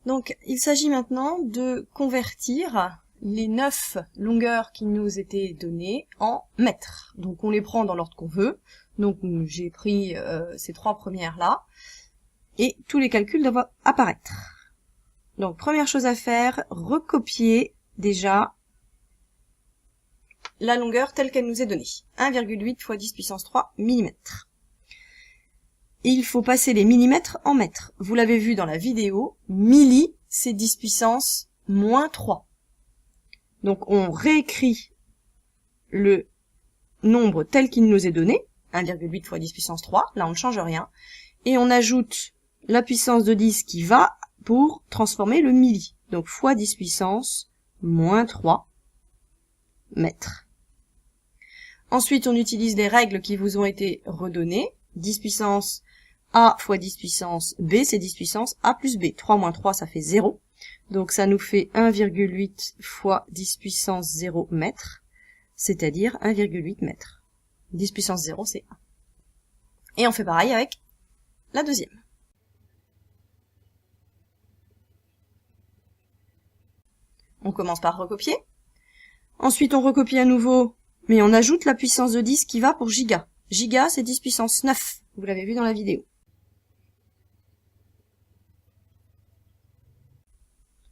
Donc, il s'agit maintenant de convertir les 9 longueurs qui nous étaient données en mètres. Donc, on les prend dans l'ordre qu'on veut. Donc, j'ai pris ces 3 premières-là. Et tous les calculs doivent apparaître. Donc, première chose à faire, recopier déjà la longueur telle qu'elle nous est donnée. 1,8 fois 10 puissance 3 mm. Il faut passer les millimètres en mètres. Vous l'avez vu dans la vidéo, milli, c'est 10 puissance moins 3. Donc on réécrit le nombre tel qu'il nous est donné, 1,8 fois 10 puissance 3, là on ne change rien, et on ajoute la puissance de 10 qui va pour transformer le milli. Donc fois 10 puissance moins 3 mètres. Ensuite on utilise les règles qui vous ont été redonnées, 10 puissance A fois 10 puissance B, c'est 10 puissance A plus B. 3 moins 3, ça fait 0. Donc ça nous fait 1,8 fois 10 puissance 0 mètres, c'est-à-dire 1,8 mètres. 10 puissance 0, c'est 1. Et on fait pareil avec la deuxième. On commence par recopier. Ensuite, on recopie à nouveau, mais on ajoute la puissance de 10 qui va pour giga. Giga, c'est 10 puissance 9. Vous l'avez vu dans la vidéo.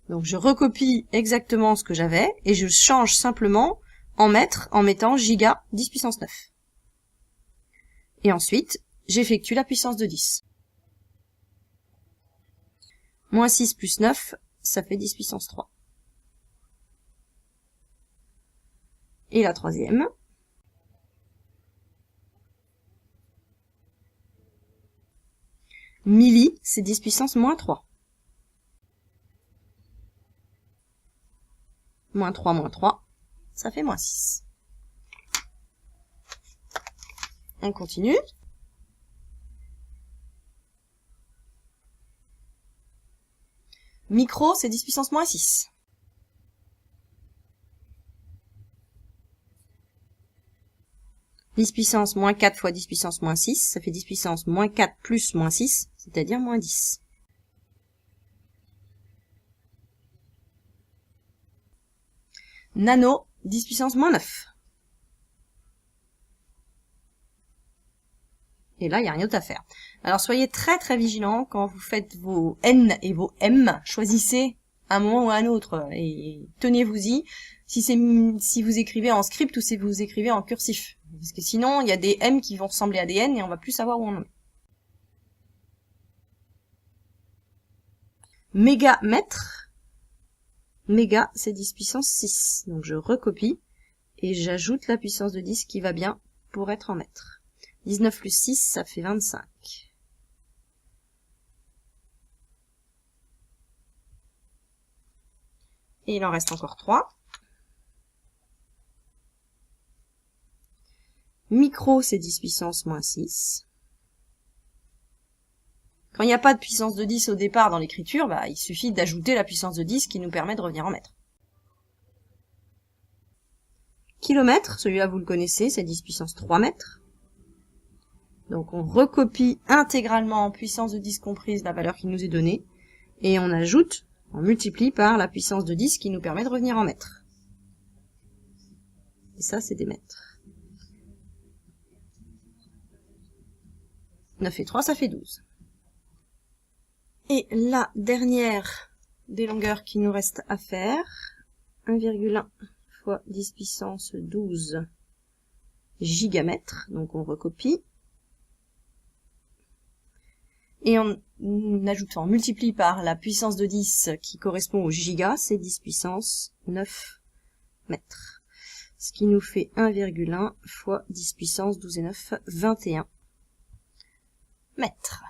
Donc je recopie exactement ce que j'avais et je change simplement en mètres en mettant giga 10 puissance 9. Et ensuite, j'effectue la puissance de 10. Moins 6 plus 9, ça fait 10 puissance 3. Et la troisième. Milli, c'est 10 puissance moins 3. Moins 3, ça fait moins 6. On continue. Micro, c'est 10 puissance moins 6. « 10 puissance moins 4 fois 10 puissance moins 6, ça fait 10 puissance moins 4 plus moins 6, c'est-à-dire moins 10. Nano, 10 puissance moins 9. Et là, il n'y a rien d'autre à faire. Alors, soyez très très vigilants quand vous faites vos N et vos M. Choisissez un moment ou un autre et tenez-vous-y si vous écrivez en script ou si vous écrivez en cursif. Parce que sinon, il y a des M qui vont ressembler à des N et on va plus savoir où on en est. Mégamètre. Méga, c'est 10 puissance 6. Donc je recopie et j'ajoute la puissance de 10 qui va bien pour être en mètres. 19 plus 6, ça fait 25. Et il en reste encore 3. Micro, c'est 10 puissance moins 6. Quand il n'y a pas de puissance de 10 au départ dans l'écriture, il suffit d'ajouter la puissance de 10 qui nous permet de revenir en mètres. Kilomètre, celui-là vous le connaissez, c'est 10 puissance 3 mètres. Donc on recopie intégralement en puissance de 10 comprise la valeur qui nous est donnée, et on ajoute, on multiplie par la puissance de 10 qui nous permet de revenir en mètres. Et ça, c'est des mètres. 9 et 3, ça fait 12. Et la dernière des longueurs qui nous reste à faire, 1,1 fois 10 puissance 12 gigamètres, donc on recopie. Et en ajoutant, on multiplie par la puissance de 10 qui correspond au giga, c'est 10 puissance 9 mètres. Ce qui nous fait 1,1 fois 10 puissance 12 et 9, 21 mètres.